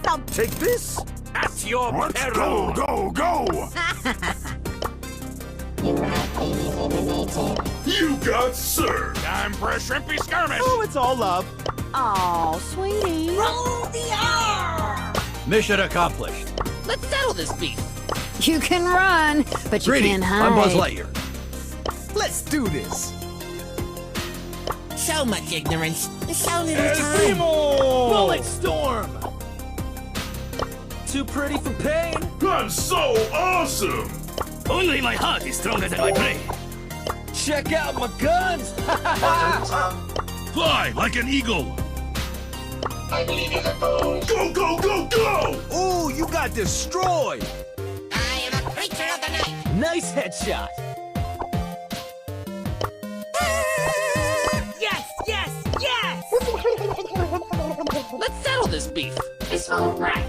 Now take this. At your Let's peril. go! You got served. Time for a shrimpy skirmish. Oh, it's all love. Oh, sweetie. Roll the R! Mission accomplished. Let's settle this beef. You can run, but you Greetings, can't hide. I'm Buzz Lightyear. Let's do this. So much ignorance, so little time. Bullet storm. Too pretty for pain. I'm so awesome. Only my heart is stronger than my brain. Check out my guns. Fly like an eagle. Go! Ooh, you got destroyed. I am a creature of the night. Nice headshot. Yes! Let's settle this beef. It's all right.